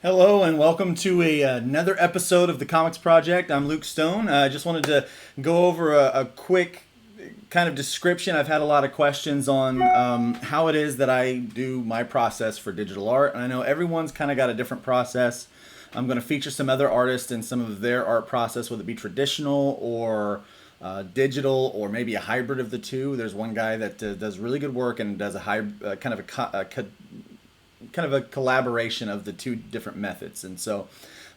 Hello and welcome to another episode of the Comics Project. I'm Luke Stone. I just wanted to go over a quick kind of description. I've had a lot of questions on how it is that I do my process for digital art. And I know everyone's kind of got a different process. I'm going to feature some other artists and some of their art process, whether it be traditional or digital or maybe a hybrid of the two. There's one guy that does really good work and does a kind of a collaboration of the two different methods. And so,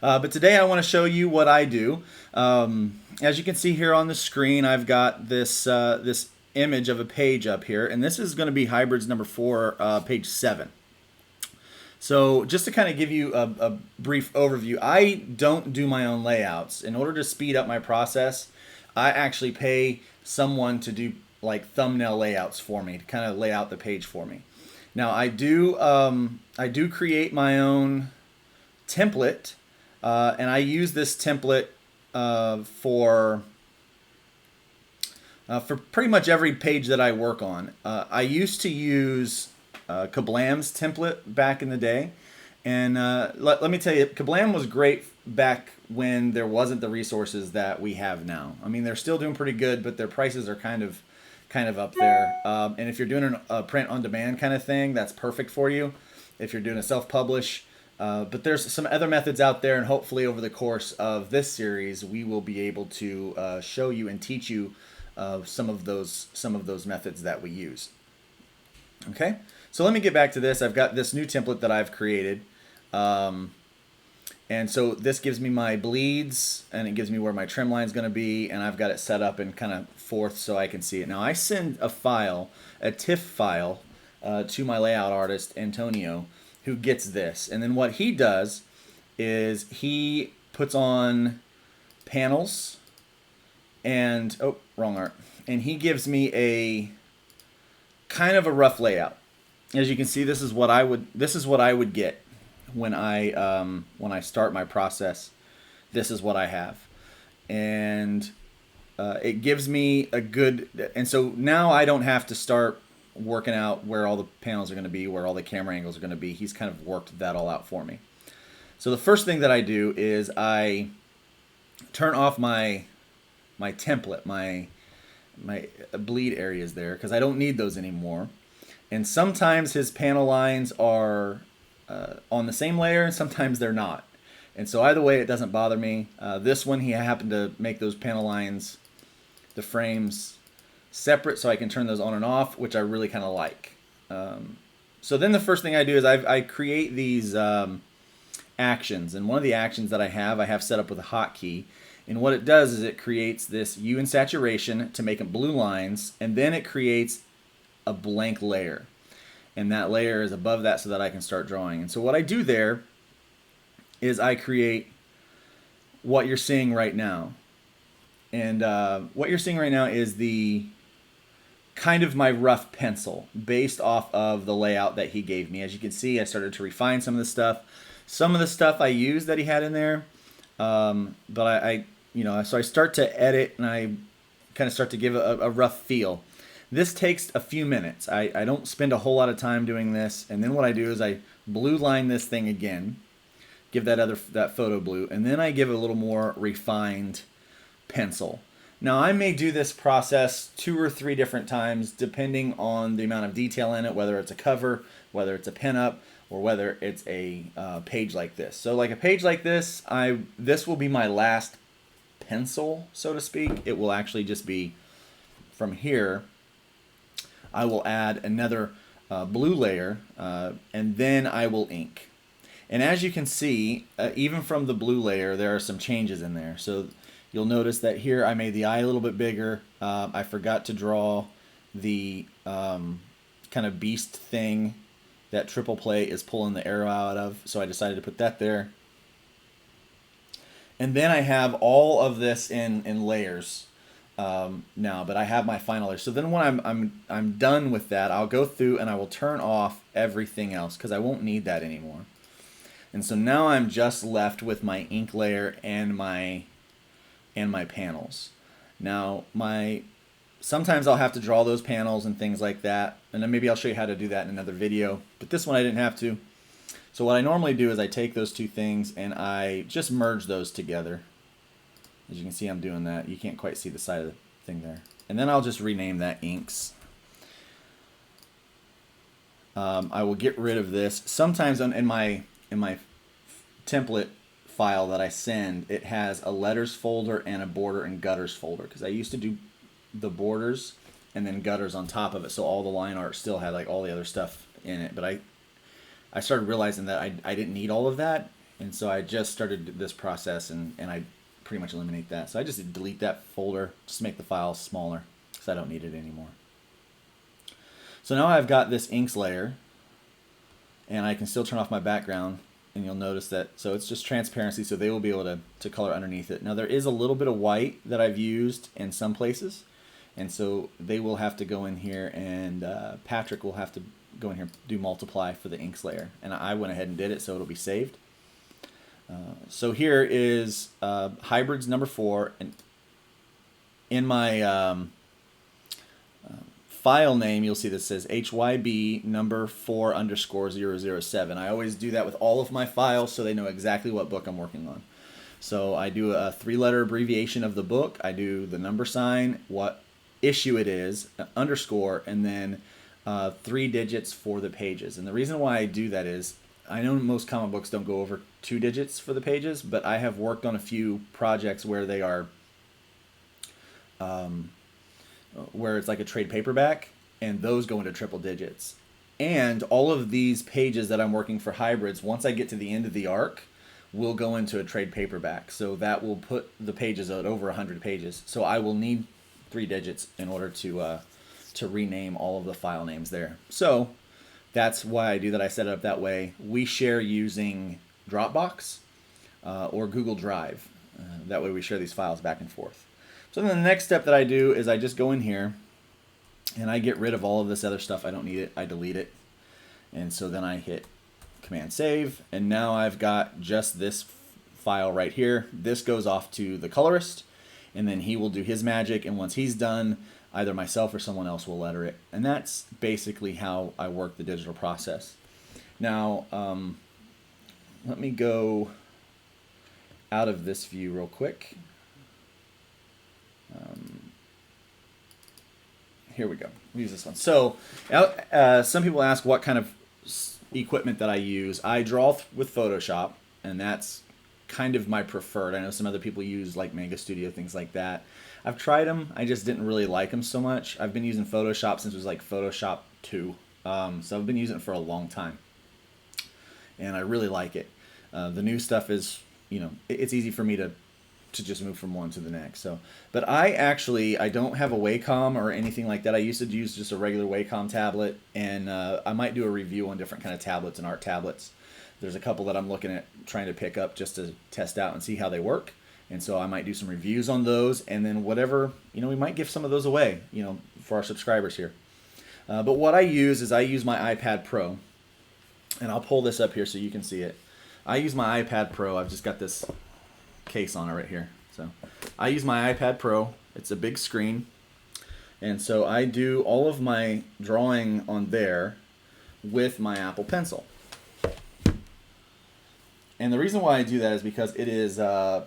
but today I want to show you what I do. As you can see here on the screen, I've got this image of a page up here, and this is going to be Hybrids number 4, page 7. So just to kind of give you a brief overview, I don't do my own layouts. In order to speed up my process, I actually pay someone to do like thumbnail layouts for me, to kind of lay out the page for me. Now I do create my own template, and I use this template for pretty much every page that I work on. I used to use Kablam's template back in the day, and let me tell you, Kablam was great back when there wasn't the resources that we have now. I mean, they're still doing pretty good, but their prices are kind of up there. And if you're doing a print on demand kind of thing, that's perfect for you. If you're doing a self-publish, but there's some other methods out there, and hopefully over the course of this series, we will be able to show you and teach you some of those methods that we use. Okay, so let me get back to this. I've got this new template that I've created. And so this gives me my bleeds, and it gives me where my trim line is going to be, and I've got it set up in kind of fourth so I can see it. Now I send a file, a TIFF file, to my layout artist, Antonio, who gets this. And then what he does is he puts on panels and, oh, wrong art. And he gives me a kind of a rough layout. As you can see, this is what I would get when I start my process. This is what I have, and it gives me a good. And so now I don't have to start working out where all the panels are going to be, where all the camera angles are going to be. He's kind of worked that all out for me. So the first thing that I do is I turn off my template, my bleed areas there, because I don't need those anymore. And sometimes his panel lines are on the same layer, and sometimes they're not. And so either way, it doesn't bother me. This one, he happened to make those panel lines, the frames, separate, so I can turn those on and off, which I really kind of like. So then the first thing I do is I create these actions. And one of the actions that I have set up with a hotkey. And what it does is it creates this hue and saturation to make them blue lines, and then it creates a blank layer. And that layer is above that so that I can start drawing. And so what I do there is I create what you're seeing right now. And what you're seeing right now is the kind of my rough pencil based off of the layout that he gave me. As you can see, I started to refine some of the stuff. Some of the stuff I used that he had in there, but so I start to edit, and I kind of start to give a rough feel. This takes a few minutes. I don't spend a whole lot of time doing this. And then what I do is I blue line this thing again, give that photo blue, and then I give a little more refined pencil. Now I may do this process 2 or 3 different times depending on the amount of detail in it, whether it's a cover, whether it's a pinup, or whether it's a page like this. So like a page like this, this will be my last pencil, so to speak. It will actually just be from here. I will add another blue layer, and then I will ink. And as you can see, even from the blue layer, there are some changes in there. So you'll notice that here I made the eye a little bit bigger. I forgot to draw the kind of beast thing that Triple Play is pulling the arrow out of, so I decided to put that there. And then I have all of this in layers now, but I have my final layer. So then when I'm done with that, I'll go through and I will turn off everything else because I won't need that anymore. And so now I'm just left with my ink layer and my panels. Now sometimes I'll have to draw those panels and things like that, and then maybe I'll show you how to do that in another video, but this one I didn't have to. So what I normally do is I take those two things and I just merge those together. As you can see, I'm doing that. You can't quite see the side of the thing there. And then I'll just rename that inks. I will get rid of this. Sometimes in my template file that I send, it has a letters folder and a border and gutters folder, because I used to do the borders and then gutters on top of it, so all the line art still had like all the other stuff in it. But I started realizing that I didn't need all of that, and so I just started this process and I pretty much eliminate that. So I just delete that folder, just make the file smaller because I don't need it anymore. So now I've got this inks layer, and I can still turn off my background, and you'll notice that, so it's just transparency, so they will be able to color underneath it. Now there is a little bit of white that I've used in some places, and so they will have to go in here, and Patrick will have to go in here and do multiply for the inks layer, and I went ahead and did it, so it'll be saved. So here is hybrids number 4, and in my file name, you'll see this says HYB number 4 _ 007. I always do that with all of my files so they know exactly what book I'm working on. So I do a 3-letter abbreviation of the book. I do the number sign, what issue it is, underscore, and then 3 digits for the pages. And the reason why I do that is, I know most comic books don't go over 2 digits for the pages, but I have worked on a few projects where they are where it's like a trade paperback, and those go into triple digits. And all of these pages that I'm working for hybrids, once I get to the end of the arc, will go into a trade paperback. So that will put the pages at over 100 pages. So I will need 3 digits in order to rename all of the file names there. So that's why I do that. I set it up that way. We share using Dropbox or Google Drive. That way we share these files back and forth. So then the next step that I do is I just go in here and I get rid of all of this other stuff. I don't need it. I delete it. And so then I hit Command Save, and now I've got just this file right here. This goes off to the colorist, and then he will do his magic, and once he's done, either myself or someone else will letter it. And that's basically how I work the digital process. Now, let me go out of this view real quick. Here we go. We'll use this one. So some people ask what kind of equipment that I use. I draw with Photoshop, and that's kind of my preferred. I know some other people use like Manga Studio, things like that. I've tried them. I just didn't really like them so much. I've been using Photoshop since it was like Photoshop 2. So I've been using it for a long time, and I really like it. The new stuff is, it's easy for me to just move from one to the next. So, but I don't have a Wacom or anything like that. I used to use just a regular Wacom tablet, and I might do a review on different kind of tablets and art tablets. There's a couple that I'm looking at trying to pick up just to test out and see how they work. And so I might do some reviews on those, and then whatever, we might give some of those away, for our subscribers here. But what I use is I use my iPad Pro, and I'll pull this up here so you can see it. I use my iPad Pro. I've just got this case on it right here. So I use my iPad Pro. It's a big screen, and so I do all of my drawing on there with my Apple Pencil. And the reason why I do that is because it is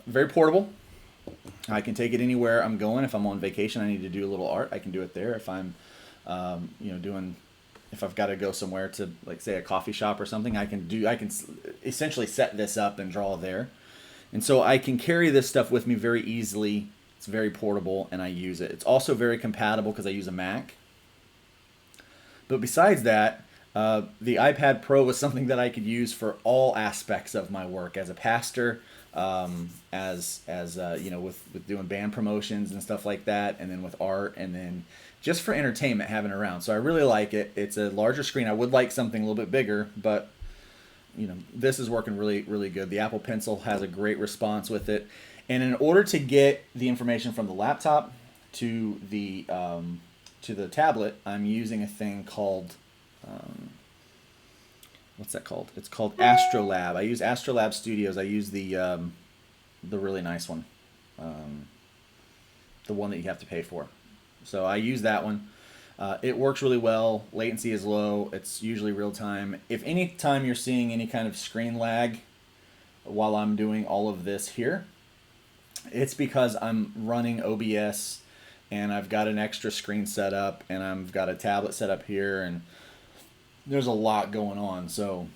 very portable. I can take it anywhere I'm going. If I'm on vacation, I need to do a little art, I can do it there. If I'm if I've got to go somewhere to, like, say, a coffee shop or something, I can essentially set this up and draw there. And so I can carry this stuff with me very easily. It's very portable, and I use it. It's also very compatible because I use a Mac. But besides that, the iPad Pro was something that I could use for all aspects of my work as a pastor, with doing band promotions and stuff like that, and then with art, and then just for entertainment, having it around. So I really like it. It's a larger screen. I would like something a little bit bigger, but this is working really, really good. The Apple Pencil has a great response with it. And in order to get the information from the laptop to the tablet, I'm using a thing called, what's that called? It's called Astrolab. I use Astrolab Studios. I use the really nice one, the one that you have to pay for. So I use that one. It works really well. Latency is low. It's usually real time. If any time you're seeing any kind of screen lag while I'm doing all of this here, it's because I'm running OBS and I've got an extra screen set up and I've got a tablet set up here, and there's a lot going on. So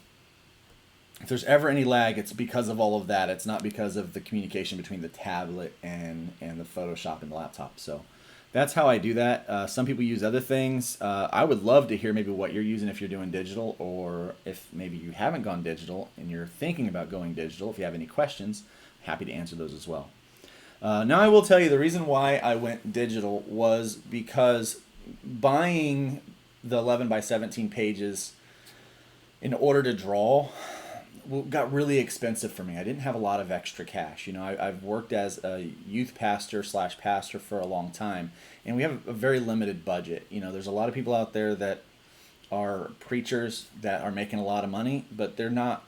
if there's ever any lag, it's because of all of that. It's not because of the communication between the tablet and the Photoshop and the laptop. So that's how I do that. Some people use other things. I would love to hear maybe what you're using if you're doing digital, or if maybe you haven't gone digital and you're thinking about going digital. If you have any questions, happy to answer those as well. Now I will tell you the reason why I went digital was because buying the 11 by 17 pages in order to draw got really expensive for me. I didn't have a lot of extra cash. You know, I've worked as a youth pastor / pastor for a long time, and we have a very limited budget. You know, there's a lot of people out there that are preachers that are making a lot of money, but they're not.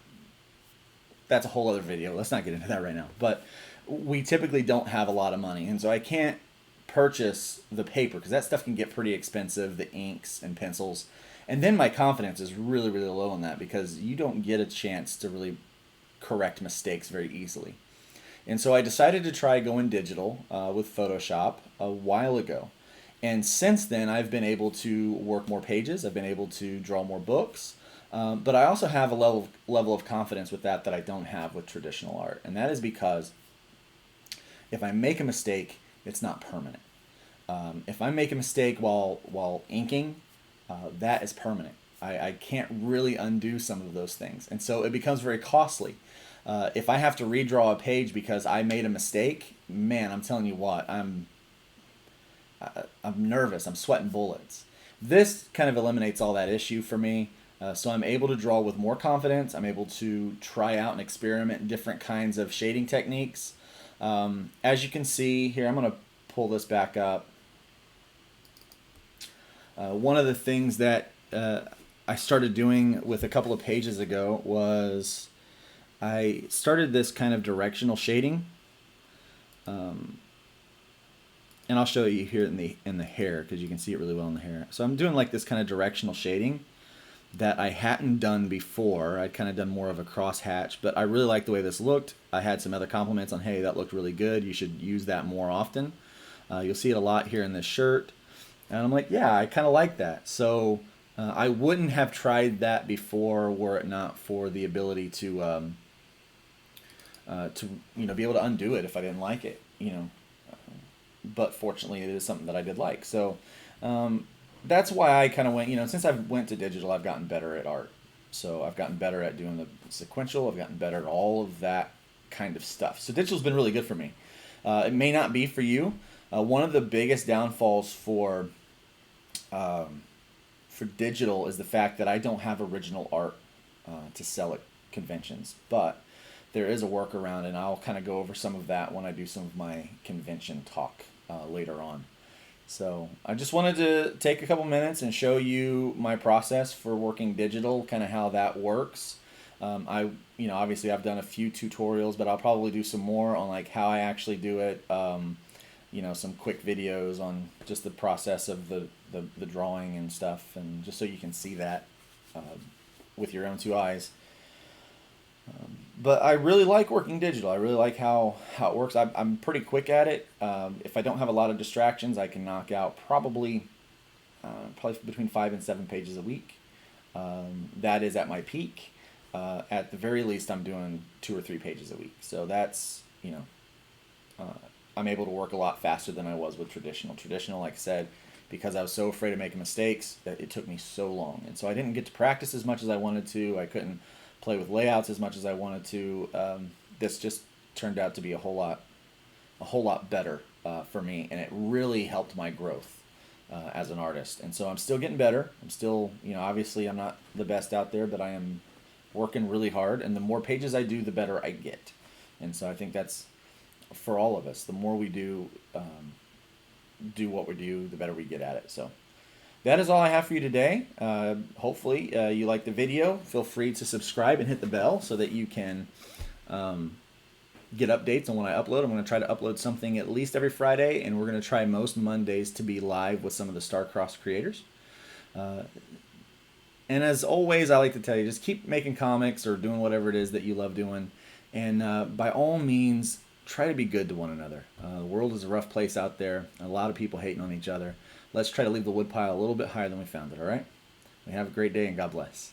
That's a whole other video. Let's not get into that right now. But we typically don't have a lot of money, and so I can't purchase the paper because that stuff can get pretty expensive, the inks and pencils. And then my confidence is really, really low in that because you don't get a chance to really correct mistakes very easily. And so I decided to try going digital with Photoshop a while ago. And since then, I've been able to work more pages. I've been able to draw more books. But I also have a level of confidence with that I don't have with traditional art. And that is because if I make a mistake, it's not permanent. If I make a mistake while inking, that is permanent. I can't really undo some of those things. And so it becomes very costly. If I have to redraw a page because I made a mistake, man, I'm telling you what, I'm nervous. I'm sweating bullets. This kind of eliminates all that issue for me. So I'm able to draw with more confidence. I'm able to try out and experiment different kinds of shading techniques. As you can see here, I'm going to pull this back up. One of the things that I started doing with a couple of pages ago was I started this kind of directional shading, and I'll show you here in the hair because you can see it really well in the hair. So I'm doing like this kind of directional shading that I hadn't done before. I'd kind of done more of a cross hatch, but I really liked the way this looked. I had some other compliments on, hey, that looked really good. You should use that more often. You'll see it a lot here in this shirt. And I'm like, yeah, I kind of like that. So I wouldn't have tried that before were it not for the ability to be able to undo it if I didn't like it, But fortunately, it is something that I did like. So that's why I kind of went, since I went to digital, I've gotten better at art. So I've gotten better at doing the sequential. I've gotten better at all of that kind of stuff. So digital's been really good for me. It may not be for you. One of the biggest downfalls for digital is the fact that I don't have original art to sell at conventions, but there is a workaround, and I'll kind of go over some of that when I do some of my convention talk later on. So I just wanted to take a couple minutes and show you my process for working digital, kind of how that works. Obviously I've done a few tutorials, but I'll probably do some more on like how I actually do it. Some quick videos on just the process of the drawing and stuff, and just so you can see that with your own two eyes. But I really like working digital. I really like how it works. I'm pretty quick at it. If I don't have a lot of distractions, I can knock out probably between 5 and 7 pages a week. That is at my peak. At the very least, I'm doing 2 or 3 pages a week. So that's, I'm able to work a lot faster than I was with traditional. Traditional, like I said, because I was so afraid of making mistakes, that it took me so long. And so I didn't get to practice as much as I wanted to. I couldn't play with layouts as much as I wanted to. This just turned out to be a whole lot better for me, and it really helped my growth as an artist. And so I'm still getting better. I'm still, obviously I'm not the best out there, but I am working really hard, and the more pages I do, the better I get. And so I think that's for all of us. The more we do what we do, the better we get at it. So that is all I have for you today. Hopefully you like the video. Feel free to subscribe and hit the bell so that you can get updates on when I upload. I'm going to try to upload something at least every Friday, and we're going to try most Mondays to be live with some of the Starcross creators. And as always, I like to tell you, just keep making comics or doing whatever it is that you love doing. And by all means, try to be good to one another. The world is a rough place out there. A lot of people hating on each other. Let's try to leave the woodpile a little bit higher than we found it, all right? We have a great day, and God bless.